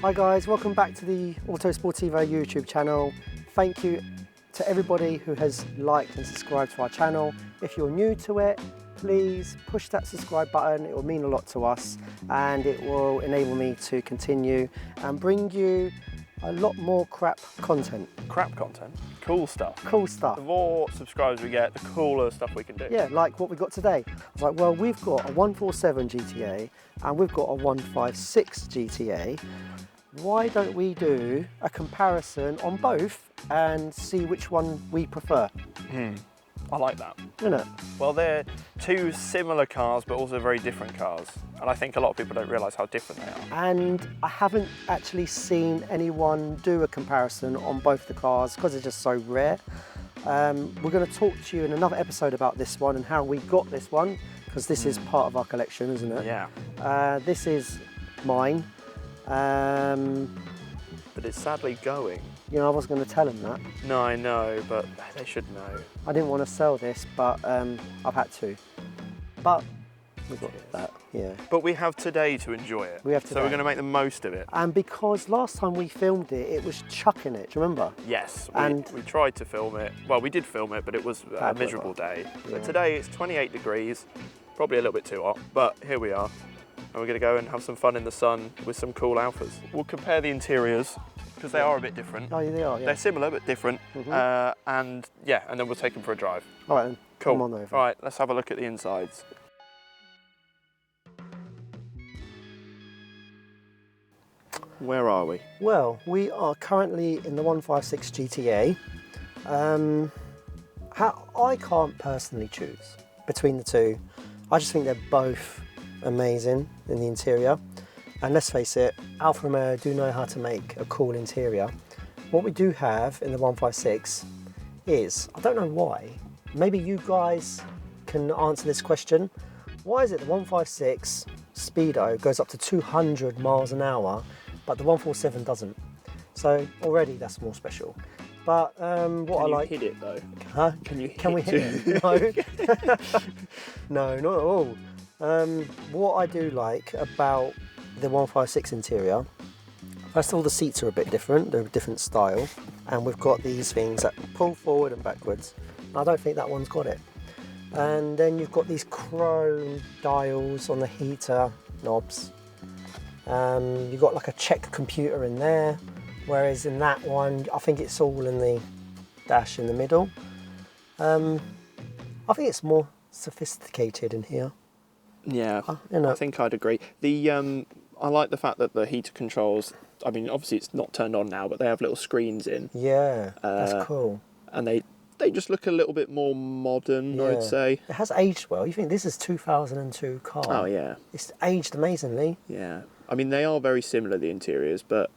Hi guys, welcome back to the Auto Sportivo YouTube channel. Thank you to everybody who has liked and subscribed to our channel. If you're new to it, please push that subscribe button. It will mean a lot to us and it will enable me to continue and bring you a lot more crap content. Crap content? Cool stuff. Cool stuff. The more subscribers we get, the cooler stuff we can do. Yeah, like what we got today. I was like, well, we've got a 147 GTA and we've got a 156 GTA. Why don't we do a comparison on both and see which one we prefer? I like that. Isn't it? Well, they're two similar cars, but also very different cars. And I think a lot of people don't realise how different they are. And I haven't actually seen anyone do a comparison on both the cars because it's just so rare. We're going to talk to you in another episode about this one and how we got this one, because this is part of our collection, isn't it? Yeah. This is mine. But it's sadly going. You know, I was going to tell them that. No, I know, but they should know. I didn't want to sell this, but I've had to. But we've got that, yeah. But we have today to enjoy it. We have today. So we're going to make the most of it. And because last time we filmed it, it was chucking it, do you remember? Yes, And we tried to film it. Well, we did film it, but it was a Bad miserable weather. day. Yeah. But today it's 28 degrees, probably a little bit too hot, but here we are. And we're going to go and have some fun in the sun with some cool Alfas. We'll compare the interiors, because they are a bit different. Oh, yeah, they are, yeah. They're similar, but different. And yeah, and then we'll take them for a drive. All right then, Cool. come on over. All right, let's have a look at the insides. Where are we? Well, we are currently in the 156 GTA. I can't personally choose between the two. I just think they're both amazing in the interior. And let's face it, Alfa Romeo do know how to make a cool interior. What we do have in the 156 is, I don't know why, maybe you guys can answer this question. Why is it the 156 Speedo goes up to 200 miles an hour, but the 147 doesn't? So already that's more special. But what I like... Can you hit it though? Huh? Can we hit it? No. No, not at all. What I do like about the 156 interior, first of all, the seats are a bit different. They're a different style. And we've got these things that pull forward and backwards. I don't think that one's got it. And then you've got these chrome dials on the heater knobs. You've got like a check computer in there, whereas in that one, I think it's all in the dash in the middle. I think it's more sophisticated in here. Yeah, You know. I think I'd agree. I like the fact that the heater controls, I mean, obviously it's not turned on now, but they have little screens in. Yeah, that's cool. And they just look a little bit more modern, Yeah. I'd say. It has aged well. You think this is 2002 car. Oh, yeah. It's aged amazingly. Yeah. I mean, they are very similar, the interiors, but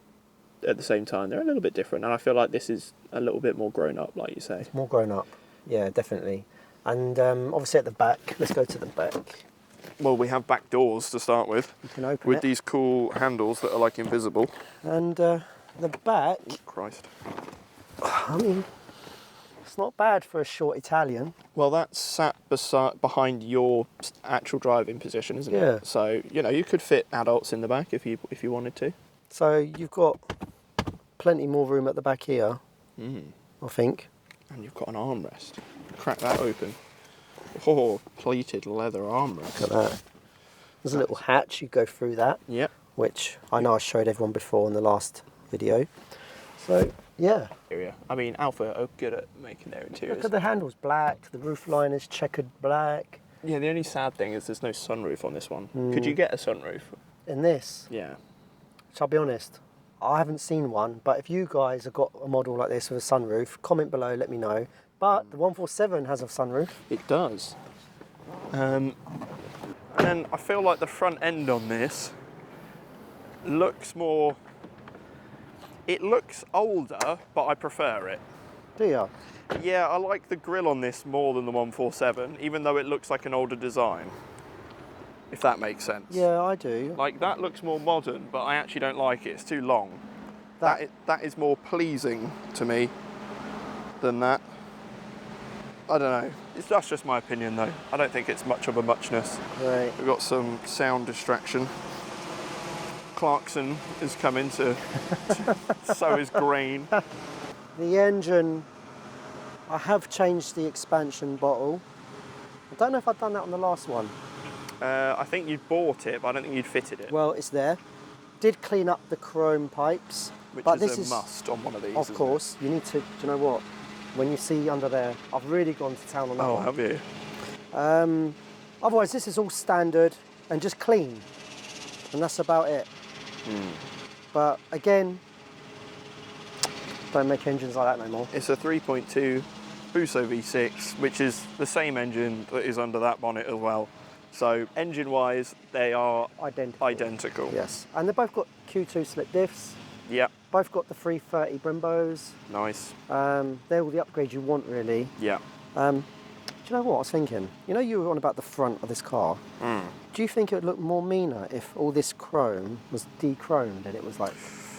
at the same time, they're a little bit different. And I feel like this is a little bit more grown up, like you say. More grown up. Yeah, definitely. And obviously at the back, let's go to the back. Well, we have back doors to start with. You can open with it. these cool handles that are like invisible. And the back, Christ. I mean, it's not bad for a short Italian. Well, that's sat behind your actual driving position, isn't Yeah. it? So, you know, you could fit adults in the back if you wanted to. So you've got plenty more room at the back here, I think. And you've got an armrest. Crack that open. Oh, pleated leather armrest. Look at that. There's a little hatch, you go through that, Yep. which I know I showed everyone before in the last video. So, yeah. I mean, Alfa are good at making their interiors. Look at the handles, black, the roof line is checkered black. Yeah, the only sad thing is there's no sunroof on this one. Could you get a sunroof? In this, Yeah. which I'll be honest, I haven't seen one, but if you guys have got a model like this with a sunroof, comment below, let me know. But the 147 has a sunroof. It does. And then I feel like the front end on this looks more... It looks older, but I prefer it. Do you? Yeah, I like the grille on this more than the 147, even though it looks like an older design. If that makes sense. Yeah, I do. Like, that looks more modern, but I actually don't like it. It's too long. That is more pleasing to me than that. I don't know. That's just my opinion, though. I don't think it's much of a muchness. Right. We've got some sound distraction. Clarkson is coming to sow his grain. The engine, I have changed the expansion bottle. I don't know if I've done that on the last one. I think you'd bought it, but I don't think you'd fitted it. Well, it's there. Did clean up the chrome pipes. Which but is this a must on one of these. Of course, you need to, do you know what? When you see under there, I've really gone to town on that Oh, one. have you? Otherwise, this is all standard and just clean. And that's about it. But again, don't make engines like that no more. It's a 3.2 Busso V6, which is the same engine that is under that bonnet as well. So engine-wise, they are identical. Yes, and they've both got Q2 slip diffs. Yeah. Both got the 330 Brimbos. Nice. They're all the upgrades you want, really. Yeah. Do you know what I was thinking? You know, you were on about the front of this car. Do you think it would look more meaner if all this chrome was de-chromed and it was like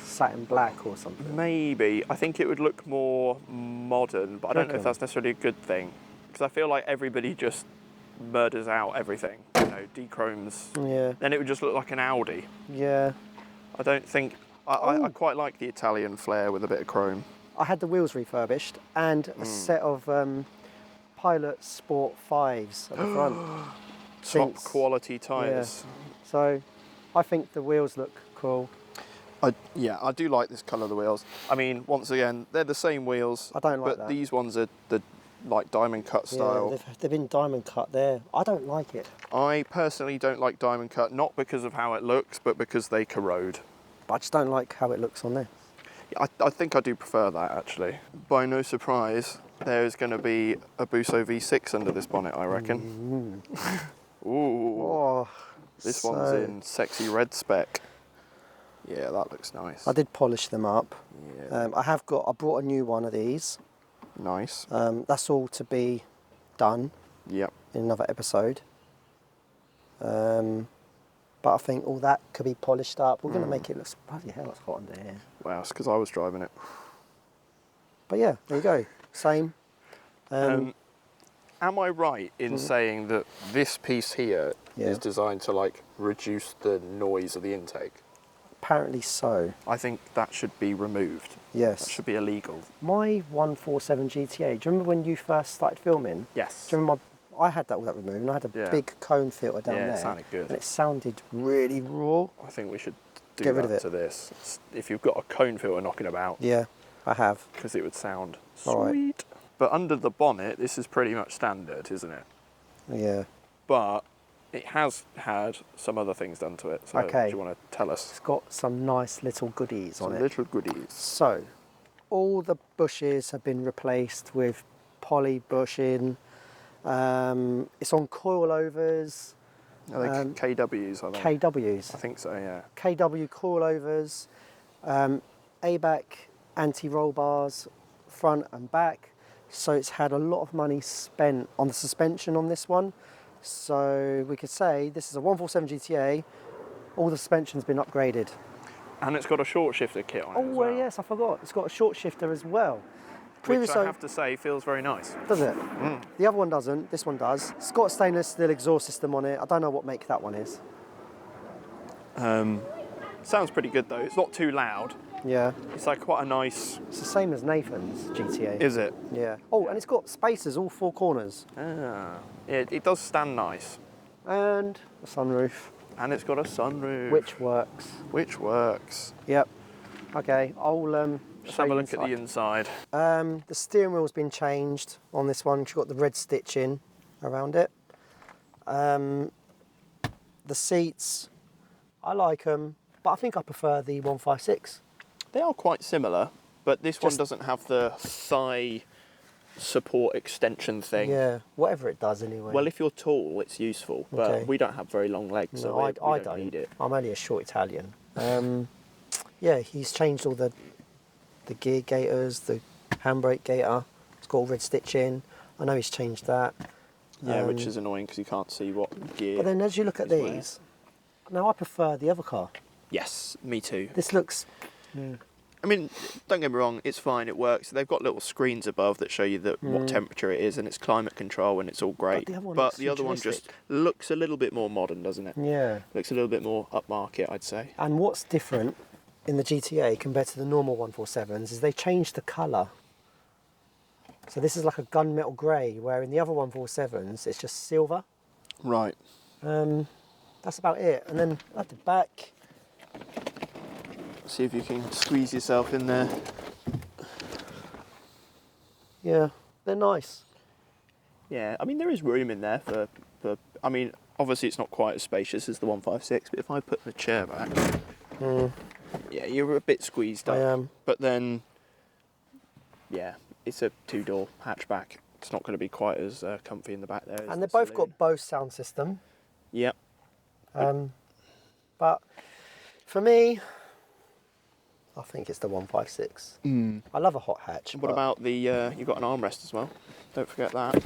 satin black or something? Maybe. I think it would look more modern, but I don't know if that's necessarily a good thing. Because I feel like everybody just murders out everything, you know, de-chromes. Yeah. Then it would just look like an Audi. Yeah. I don't think... I quite like the Italian flair with a bit of chrome. I had the wheels refurbished and a set of Pilot Sport 5s at the front. Top quality tyres. Yeah. So I think the wheels look cool. I do like this colour of the wheels. I mean, once again, they're the same wheels. I don't like but that. These ones are the like diamond cut style. Yeah, they've been diamond cut there. I don't like it. I personally don't like diamond cut, not because of how it looks, but because they corrode. I just don't like how it looks on there. I think I do prefer that, actually. By no surprise, there is going to be a Busso V6 under this bonnet, I reckon. Ooh. Oh, This one's in sexy red spec. Yeah, that looks nice. I did polish them up. Yeah. I brought a new one of these. Nice. That's all to be done. Yep. In another episode. But I think all that could be polished up. We're going to make it look... Bloody hell, it's hot under here. Wow, it's because I was driving it. But yeah, there you go. Same. Am I right in saying that this piece here is designed to like reduce the noise of the intake? Apparently so. I think that should be removed. Yes. That should be illegal. My 147 GTA, do you remember when you first started filming? Yes. Do you remember I had that all that removed and I had a big cone filter down there. Yeah, it sounded good. And it sounded really raw. I think we should do Get rid that of it. to this. If you've got a cone filter knocking about. Yeah, I have. Because it would sound All sweet. right. But under the bonnet, this is pretty much standard, isn't it? Yeah. But it has had some other things done to it. So Okay. do you want to tell us? It's got some nice little goodies on it. Little goodies. So, all the bushes have been replaced with poly bushing. It's on coilovers. Are they KWs, I think? KWs. I think so, yeah. KW coilovers. ABAC anti-roll bars, front and back. So it's had a lot of money spent on the suspension on this one. So we could say this is a 147 GTA. All the suspension's been upgraded. And it's got a short shifter kit on it. Oh, as well. yes, I forgot. It's got a short shifter as well. Which I have to say feels very nice. Does it? The other one doesn't. This one does. It's got a stainless steel exhaust system on it. I don't know what make that one is. Sounds pretty good though. It's not too loud. Yeah. It's like quite a nice... It's the same as Nathan's GTA. Is it? Yeah. Oh, and it's got spacers all four corners. Ah. It does stand nice. And a sunroof. And it's got a sunroof. Which works. Which works. Yep. Okay, I'll Let's have a look at the inside. The steering wheel's been changed on this one. It's got the red stitching around it. The seats, I like them, but I think I prefer the 156. They are quite similar, but this one doesn't have the thigh support extension thing. Yeah, whatever it does anyway. Well, if you're tall, it's useful, but we don't have very long legs, so we don't need it. I'm only a short Italian. Yeah, he's changed all the gear gaiters, the handbrake gaiter. It's got all red stitching. I know he's changed that. Yeah, which is annoying because you can't see what gear. But then as you look at these, now I prefer the other car. Yes, me too. This looks... I mean, don't get me wrong, it's fine, it works. They've got little screens above that show you what temperature it is, and it's climate control, and it's all great. But the other one just looks a little bit more modern, doesn't it? Yeah. Looks a little bit more upmarket, I'd say. And what's different in the GTA compared to the normal 147s is they changed the colour. So this is like a gunmetal grey, where in the other 147s it's just silver. Right. That's about it. And then at the back, see if you can squeeze yourself in there. Yeah, they're nice. Yeah, I mean there is room in there for I mean obviously it's not quite as spacious as the 156, but if I put the chair back, yeah, you're a bit squeezed up. I am. But then, yeah, it's a 2-door hatchback. It's not going to be quite as comfy in the back there. And they've both got Bose sound system. Yep. But for me, I think it's the 156. I love a hot hatch. What about the, you've got an armrest as well. Don't forget that.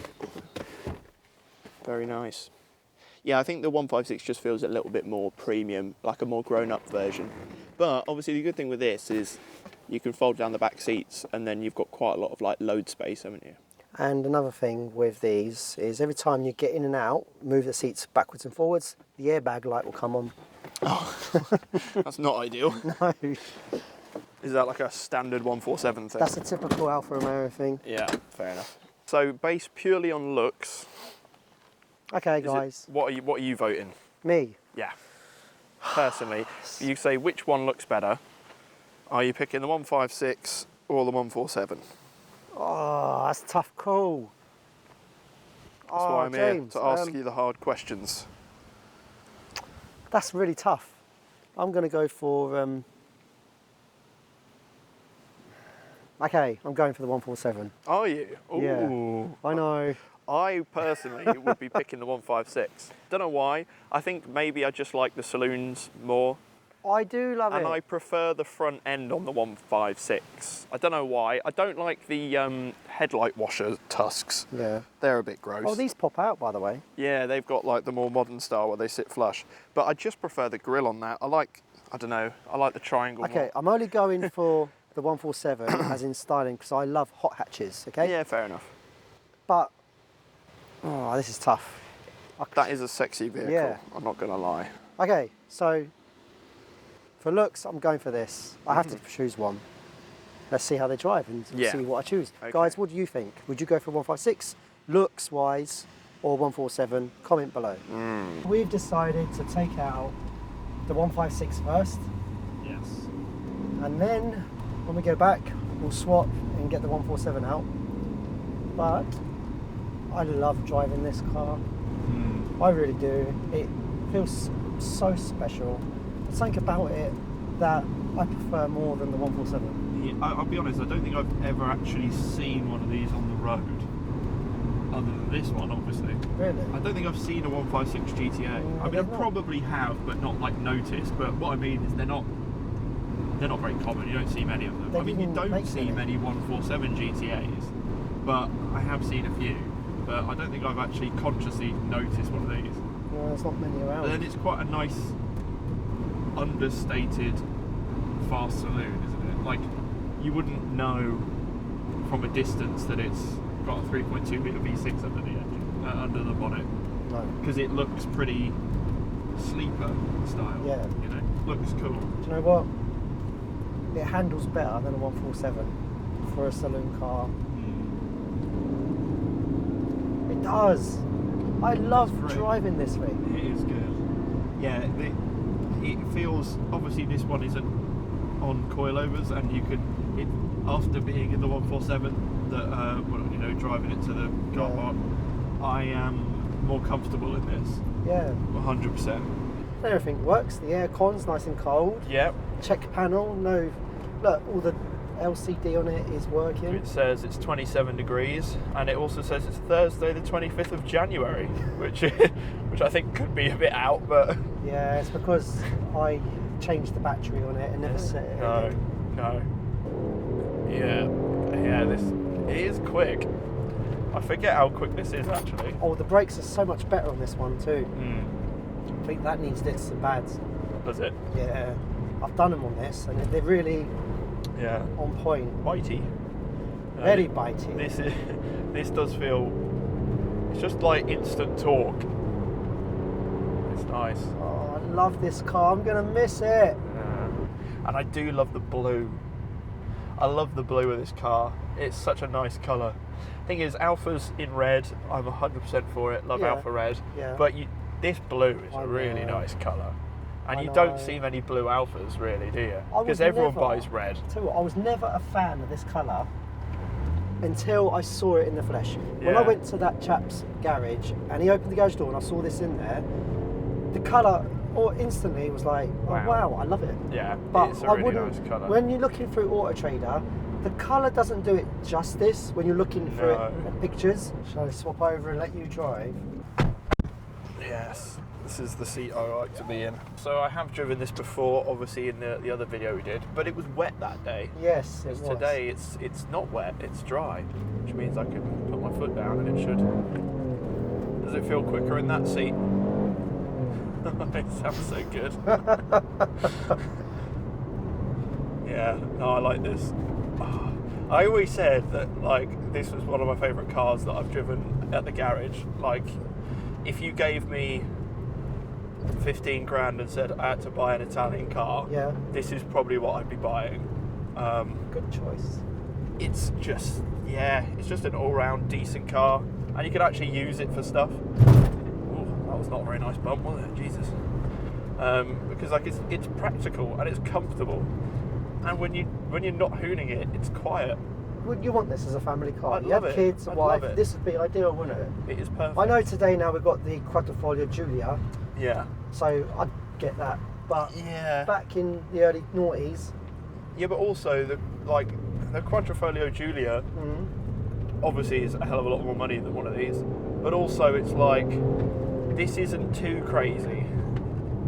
Very nice. Yeah, I think the 156 just feels a little bit more premium, like a more grown-up version. But obviously the good thing with this is you can fold down the back seats and then you've got quite a lot of like load space, haven't you? And another thing with these is every time you get in and out, move the seats backwards and forwards, the airbag light will come on. Oh, that's not ideal. No. Is that like a standard 147 thing? That's a typical Alfa Romeo thing. Yeah, fair enough. So based purely on looks. Okay, guys. What are you voting? Me. Yeah. Personally, you say which one looks better. Are you picking the 156 or the 147? Oh, that's a tough call. That's why I'm James, here to ask you the hard questions. That's really tough. I'm going to go for... Okay, I'm going for the 147. Are you? Ooh. Yeah, I know. I personally would be picking the 156. Don't know why. I think maybe I just like the saloons more. I do love it. And I prefer the front end on the 156. I don't know why. I don't like the headlight washer tusks. Yeah. They're a bit gross. Oh, these pop out, by the way. Yeah, they've got like the more modern style where they sit flush. But I just prefer the grille on that. I like the triangle Okay, more. I'm only going for the 147 as in styling because I love hot hatches, okay? Yeah, fair enough. But, oh, this is tough. That is a sexy vehicle, yeah. I'm not going to lie. Okay, so for looks, I'm going for this. I have to choose one. Let's see how they drive and see what I choose. Okay. Guys, what do you think? Would you go for 156, looks-wise, or 147? Comment below. We've decided to take out the 156 first. Yes. And then, when we go back, we'll swap and get the 147 out. But I love driving this car. I really do. It feels so special. There's something about it that I prefer more than the 147. Yeah, I'll be honest, I don't think I've ever actually seen one of these on the road. Other than this one, obviously. Really? I don't think I've seen a 156 GTA. I mean, I probably have, but not like noticed. But what I mean is they're not very common. You don't see many of them. I mean, you don't see many 147 GTAs, but I have seen a few. But I don't think I've actually consciously noticed one of these. No, there's not many around. But then it's quite a nice, understated, fast saloon, isn't it? Like, you wouldn't know from a distance that it's got a 3.2 litre V6 under the engine, under the bonnet. No. Because it looks pretty sleeper style. Yeah. You know, looks cool. Do you know what? It handles better than a 147 for a saloon car. It does. I love driving this thing. It is good. Yeah, it feels, obviously this one isn't on coilovers, and you can, after being in the 147, that driving it to the car park, I am more comfortable in this. Yeah. 100%. Everything works. The aircon's nice and cold. Yep. Check panel. No, look, all the LCD on it is working. It says it's 27 degrees, and it also says it's Thursday the 25th of January, which I think could be a bit out, but... Yeah, it's because I changed the battery on it and never set it. No. Yeah, it is quick. I forget how quick this is, actually. Oh, the brakes are so much better on this one too. I think that needs this and bads. Does it? Yeah, I've done them on this, and they're really Yeah. On point. Bitey. Very bitey. This does feel. It's just like instant torque. It's nice. Oh, I love this car. I'm gonna miss it. And I do love the blue. I love the blue of this car. It's such a nice colour. Thing is, Alfa's in red. I'm 100% for it. Love Alfa red. Yeah. But this blue is a really nice colour. And you don't see many blue Alfas, really, do you? Because everyone buys red. Tell you what, I was never a fan of this colour until I saw it in the flesh. When I went to that chap's garage and he opened the garage door and I saw this in there, the colour instantly was like, oh wow, I love it. Yeah, but it's a really nice colour. When you're looking through Auto Trader, the colour doesn't do it justice when you're looking through it at pictures. Shall I swap over and let you drive? Yes, this is the seat I like to be in. So I have driven this before, obviously in the other video we did, but it was wet that day. Yes, it was. Today it's not wet, it's dry, which means I can put my foot down and it should. Does it feel quicker in that seat? It sounds so good. Yeah, no, I like this. I always said that like this was one of my favourite cars that I've driven at the garage. Like, if you gave me 15 grand and said I had to buy an Italian car, this is probably what I'd be buying. Good choice. It's just an all-round decent car, and you can actually use it for stuff. That was not a very nice bump, was it? Jesus. Because like it's practical and it's comfortable, and when you're not hooning it, it's quiet. Would you want this as a family car? I'd you love have it. kids, a I'd wife. love it. This would be ideal, wouldn't it? It is perfect. I know today now we've got the Quadrifoglio Giulia. Yeah. So I'd get that, but back in the early noughties. Yeah, but also the Quadrifoglio Giulia obviously is a hell of a lot more money than one of these, but also it's like this isn't too crazy,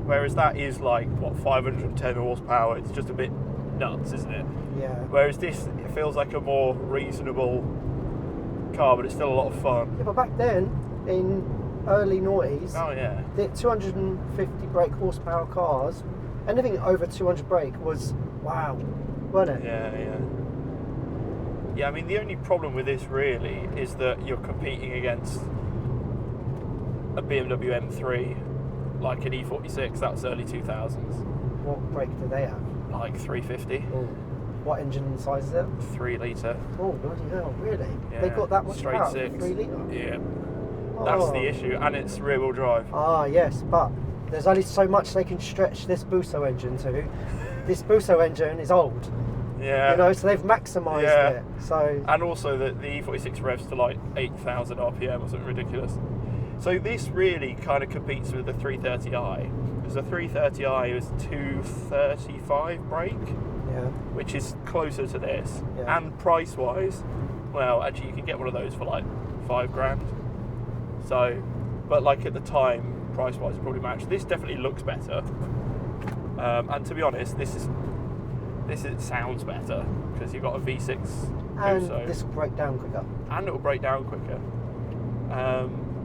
whereas that is like 510 horsepower. It's just a bit nuts, isn't it? Yeah. Whereas this, it feels like a more reasonable car, but it's still a lot of fun. Yeah, but back then in early noughties, the 250 brake horsepower cars, anything over 200 brake was wow, wasn't it? Yeah, I mean, the only problem with this really is that you're competing against a BMW M3, like an E46, that's early 2000s. What brake do they have? Like 350. Oh. What engine size is it? 3 litre. Oh, bloody hell, really? Yeah. They got that much Straight power? 6. 3 litre? Yeah. That's the issue, and it's rear wheel drive. Ah, yes, but there's only so much they can stretch this Busso engine to. This Busso engine is old. Yeah. You know, so they've maximised it. So. And also the E46 revs to like 8,000 RPM or something ridiculous. So this really kind of competes with the 330i, because the 330i is 235 brake, which is closer to this. Yeah. And price-wise, well, actually you can get one of those for like 5 grand. So, but like at the time, price-wise, it probably matched. This definitely looks better. And to be honest, it sounds better because you've got a V6 and Busso. This will break down quicker. And it will break down quicker.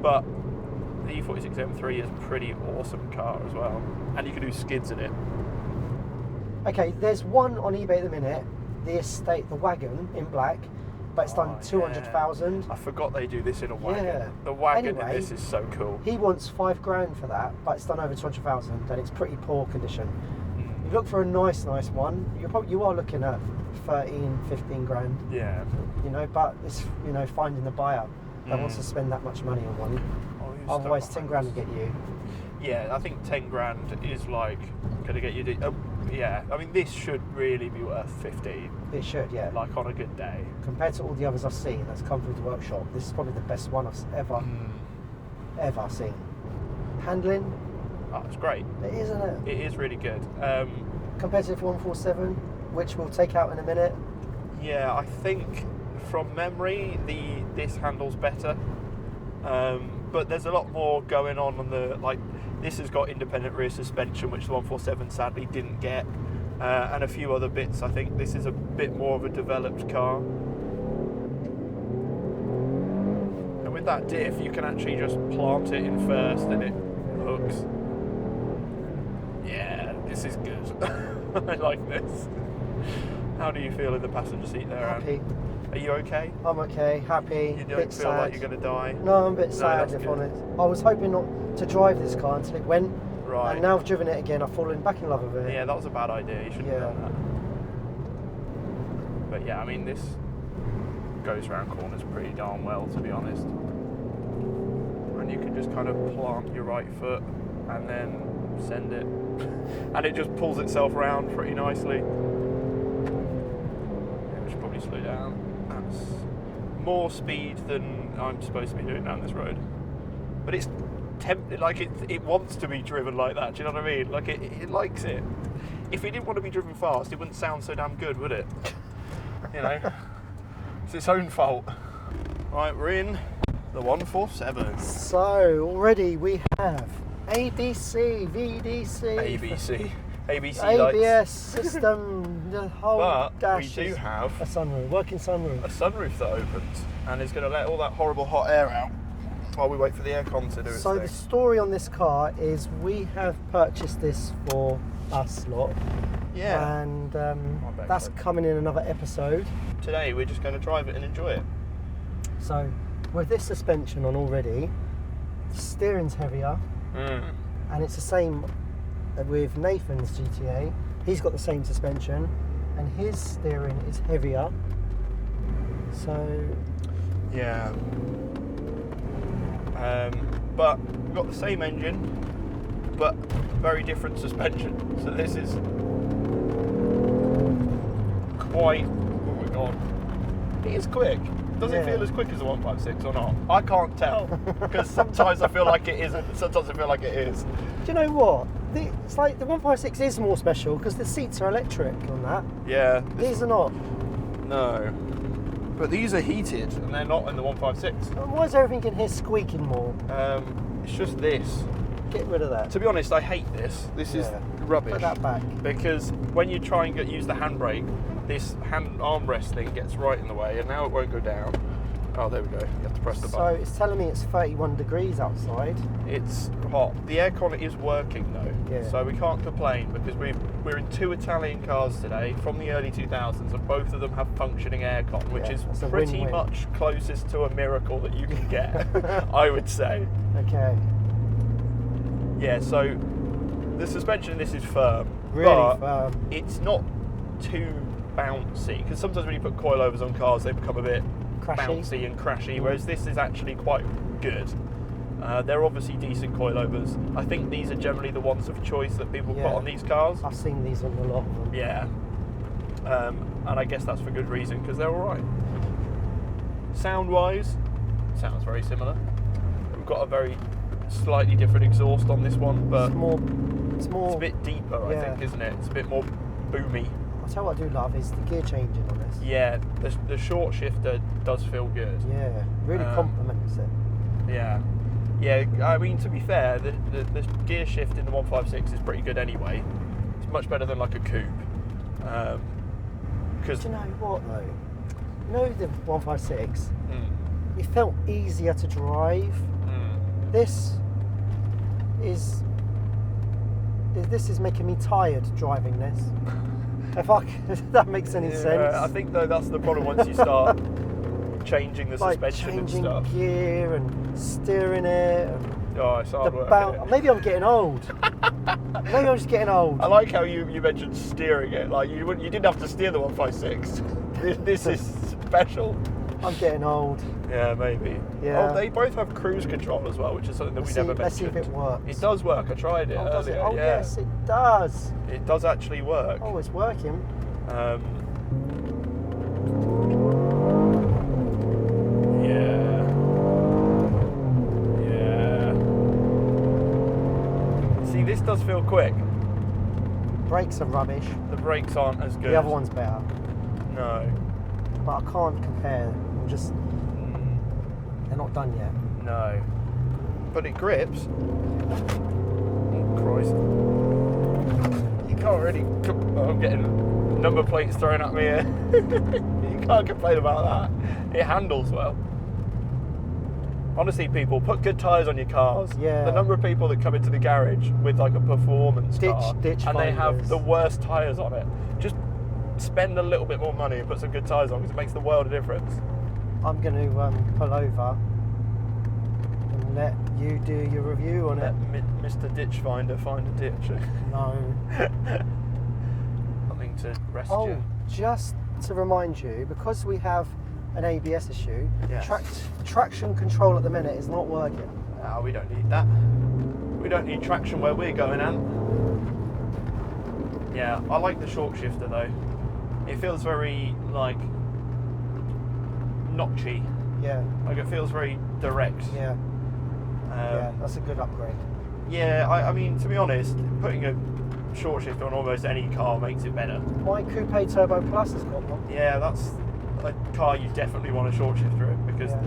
But the E46 M3 is a pretty awesome car as well, and you can do skids in it. Okay, there's one on eBay at the minute, the wagon in black, but it's done 200,000. I forgot they do this in a wagon. Yeah. The wagon anyway, in this is so cool. He wants 5 grand for that, but it's done over 200,000, and it's pretty poor condition. You look for a nice one, you are looking at 13, 15 grand. Yeah. You know, but it's, you know, finding the buyer that wants to spend that much money on one. Otherwise 10 grand will get you. Yeah, I think 10 grand is like going to get you... I mean, this should really be worth 15. It should, yeah. Like on a good day. Compared to all the others I've seen that's come through the workshop, this is probably the best one I've ever seen. Handling? Oh, it's great. It is, isn't it? It is really good. Compared to the 147, which we'll take out in a minute. Yeah, I think from memory, this handles better. But there's a lot more going on the, like, this has got independent rear suspension, which the 147 sadly didn't get, and a few other bits. I think this is a bit more of a developed car. And with that diff, you can actually just plant it in first and it hooks. Yeah, this is good. I like this. How do you feel in the passenger seat there, Aaron? Happy. Are you okay? I'm okay, happy. You don't bit feel sad. like you're going to die? No, I'm a bit sad, that's if good. honest. I was hoping not to drive this car until it went. Right. And now I've driven it again, I've fallen back in love with it. Yeah, that was a bad idea. You shouldn't have done that. But yeah, I mean, this goes around corners pretty darn well, to be honest. And you can just kind of plant your right foot and then send it. And it just pulls itself around pretty nicely. Yeah, we should probably slow down. That's more speed than I'm supposed to be doing down this road. But it's tempted, like it wants to be driven like that, do you know what I mean? Like it likes it. If it didn't want to be driven fast, it wouldn't sound so damn good, would it? You know? It's its own fault. Right, we're in the 147. So, already we have ABC, VDC, ABC ABS lights. system, the whole But dash. we do is have a sunroof, working sunroof. a sunroof that opens and is going to let all that horrible hot air out while we wait for the aircon to do its So thing. the story on this car is we have purchased this for us lot. Yeah. And bet that's so. coming in another episode. Today we're just going to drive it and enjoy it. So with this suspension on already, the steering's heavier, and it's the same with Nathan's GTA. He's got the same suspension, and his steering is heavier. So Yeah. But we've got the same engine, but very different suspension. So this is quite. Oh my god! It is quick. Does it Yeah. feel as quick as the 156 or not? I can't tell because sometimes I feel like it isn't. Sometimes I feel like it is. do you know what? It's like the 156 is more special because the seats are electric on that. Yeah. These are not. No. But these are heated and they're not in the 156. Why is everything in here squeaking more? It's just this. Get rid of that. To be honest, I hate this. This is Yeah. rubbish. Put that back. Because when you try and use the handbrake, this hand armrest thing gets right in the way, and now it won't go down. Oh, there we go. You have to press the So button. it's telling me it's 31 degrees outside. It's hot. The aircon is working though, Yeah. so we can't complain because we're in two Italian cars today from the early 2000s, and both of them have functioning aircon, which Yeah, is that's a pretty win-win. much closest to a miracle that you can get, I would say. Okay. Yeah, so the suspension in this is firm, Really but firm. it's not too bouncy, because sometimes when you put coilovers on cars they become a bit Crashy. bouncy and crashy, whereas this is actually quite good. They're obviously decent coilovers. I think these are generally the ones of choice that people put Yeah. on these cars. I've seen these on a lot of them. Yeah. And I guess that's for good reason, because they're alright. Sound wise, sounds very similar. We've got a very slightly different exhaust on this one, but It's more. It's it's a bit deeper, I Yeah. think, isn't it? It's a bit more boomy. I'll tell you what I do love is the gear changing on this. Yeah, the short shifter does feel good. Yeah, really complements it. Yeah. Yeah, I mean, to be fair, the gear shift in the 156 is pretty good anyway. It's much better than like a coupe. Because Do you know what though? You know the 156, it felt easier to drive. This is making me tired driving this. If that makes any sense. I think though that's the problem once you start changing the Like suspension and changing stuff. gear and steering it. And Oh, it's hard the work. bounce. isn't it? Maybe I'm getting old. Maybe I'm just getting old. I like how you mentioned steering it. Like you didn't have to steer the 156. This is special. I'm getting old. Yeah, maybe. Yeah. Oh, they both have cruise control as well, which is something that we never Let's see mentioned. if it works. It does work. I tried it Oh, does it? earlier. Oh, yeah. yes, it does. It does actually work. Oh, it's working. Yeah. Yeah. See, this does feel quick. Brakes are rubbish. The brakes aren't as good. The other one's better. No. But I can't compare. They're not done yet. No. But it grips. Oh, Christ. You can't really. I'm getting number plates thrown at me here. You can't complain about that. It handles well. Honestly, people, put good tyres on your cars. Yeah. The number of people that come into the garage with like a performance car Ditch and they have finders. the worst tyres on it. Just spend a little bit more money and put some good tyres on, because it makes the world of difference. I'm going to pull over and let you do your review on it. Mr. Ditch Finder find a ditch. No. Something to rest Oh, you. just to remind you, because we have an ABS issue, Yes. traction control at the minute is not working. No, we don't need that. We don't need traction where we're going, Ant. Yeah, I like the short shifter though. It feels very, like, notchy. Yeah, Like, it feels very direct. yeah, yeah, that's a good upgrade. Yeah, I mean, to be honest, putting a short shifter on almost any car makes it better. My Coupe Turbo Plus has got one. Yeah, that's a car you definitely want a short shifter in, because Yeah.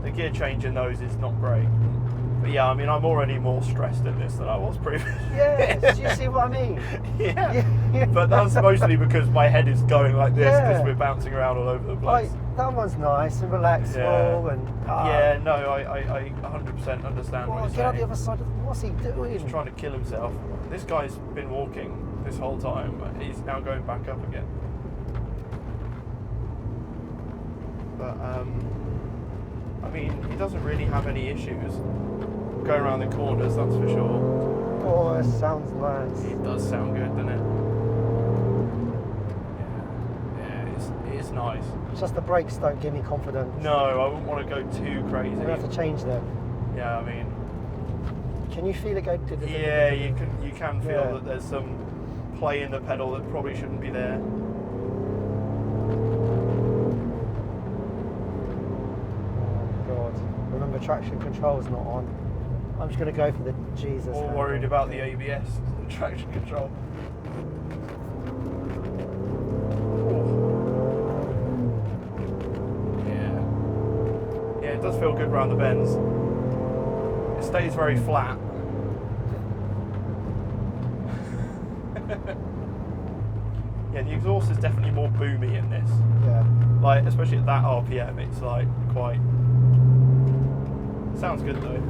the gear change in those is not great. But yeah, I mean, I'm already more stressed in this than I was previously. Yes, do you see what I mean? Yeah. Yeah. But that's mostly because my head is going like this, because Yeah. we're bouncing around all over the place. Like, that one's nice and relaxable Yeah. and... Yeah, no, I 100% understand what Well, you're get on the saying. other side of... What's he doing? He's trying to kill himself. This guy's been walking this whole time. He's now going back up again. But, I mean, he doesn't really have any issues going around the corners, that's for sure. Oh, it sounds nice. It does sound good, doesn't it? Yeah, it is nice. It's just the brakes don't give me confidence. No, I wouldn't want to go too crazy. You have to change them. Yeah, I mean, Can you feel it go... yeah, you can feel Yeah. that there's some play in the pedal that probably shouldn't be there. Oh, God. Remember, traction control's not on. I'm just going to go for the Jesus. More handle. worried about the ABS, the traction control. Yeah. Yeah, it does feel good around the bends. It stays very flat. Yeah, the exhaust is definitely more boomy in this. Yeah. Like, especially at that RPM, it's like quite... Sounds good though.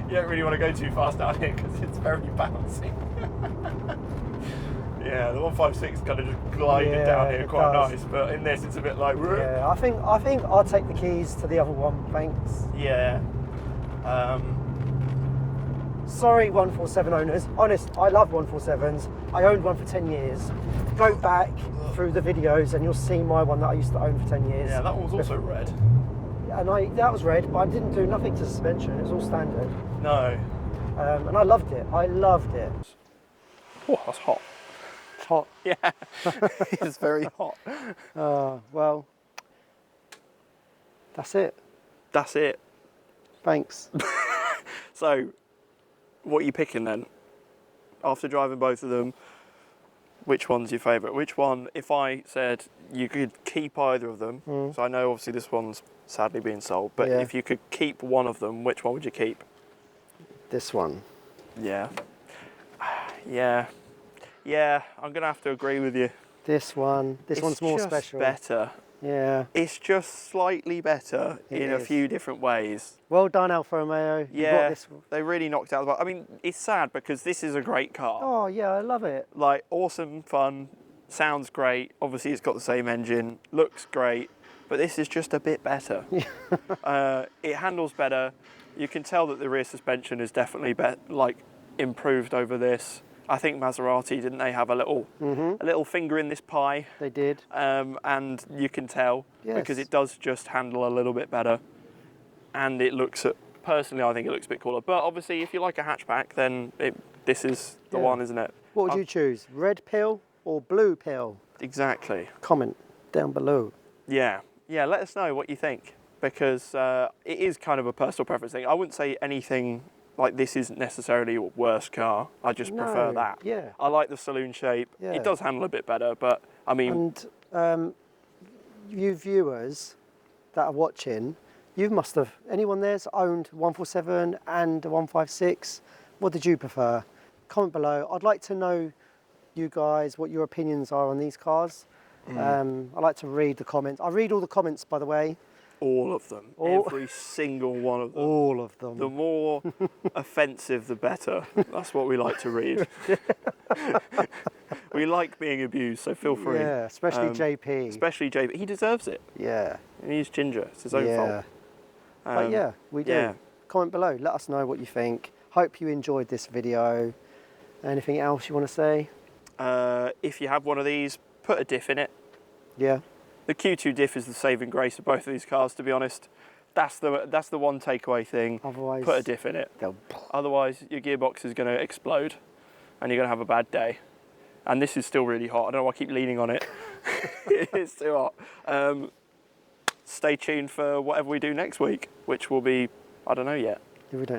You don't really want to go too fast down here because it's very bouncy. Yeah, the 156 kind of just glided Yeah, down here it quite does. nice, but in this it's a bit like... Yeah, I think I'll take the keys to the other one, thanks. Yeah. Sorry, 147 owners. Honest, I love 147s. I owned one for 10 years. Go back through the videos and you'll see my one that I used to own for 10 years. Yeah, that one was also red. And that was red, but I didn't do nothing to suspension. It was all standard. No. And I loved it. I loved it. Oh, that's hot. It's hot. Yeah, it's very hot. Well, that's it. That's it. Thanks. So, what are you picking then? After driving both of them, which one's your favourite? Which one, if I said you could keep either of them, so I know obviously this one's sadly being sold, but Yeah. if you could keep one of them, which one would you keep? This one. Yeah. Yeah, I'm going to have to agree with you. This one. This one's more just special. better. Yeah. It's just slightly better It in a is. few different ways. Well done, Alfa Romeo. You got Yeah, this. they really knocked out the park. I mean, it's sad because this is a great car. Oh yeah, I love it. Like, awesome fun, sounds great. Obviously, it's got the same engine, looks great, but this is just a bit better. It handles better. You can tell that the rear suspension is definitely improved over this. I think Maserati, didn't they have a little finger in this pie? They did. And you can tell because Yes. it does just handle a little bit better, and it looks personally, I think it looks a bit cooler. But obviously, if you like a hatchback, then this is the Yeah. one, isn't it? What would you choose? Red pill or blue pill? Exactly. Comment down below. Yeah. Let us know what you think, because it is kind of a personal preference thing. I wouldn't say anything like this isn't necessarily a worse car. I just prefer No, that. yeah. I like the saloon shape. Yeah. It does handle a bit better, but I mean, And you viewers that are watching, you must have, anyone there's owned 147 and a 156. What did you prefer? Comment below. I'd like to know, you guys, what your opinions are on these cars. I like to read the comments. I read all the comments, by the way. All of them. Every single one of them. All of them. The more offensive, the better. That's what we like to read. We like being abused, so feel free. Yeah, especially JP. Especially JP. He deserves it. Yeah. He's ginger. It's his own fault. But yeah, we do. Yeah. Comment below. Let us know what you think. Hope you enjoyed this video. Anything else you want to say? If you have one of these, put a diff in it. Yeah. The Q2 diff is the saving grace of both of these cars, to be honest. That's the one takeaway thing. Otherwise, put a diff in it. Otherwise, your gearbox is going to explode, and you're going to have a bad day. And this is still really hot. I don't know why I keep leaning on it. It's too hot. Stay tuned for whatever we do next week, which will be, I don't know yet. We don't know.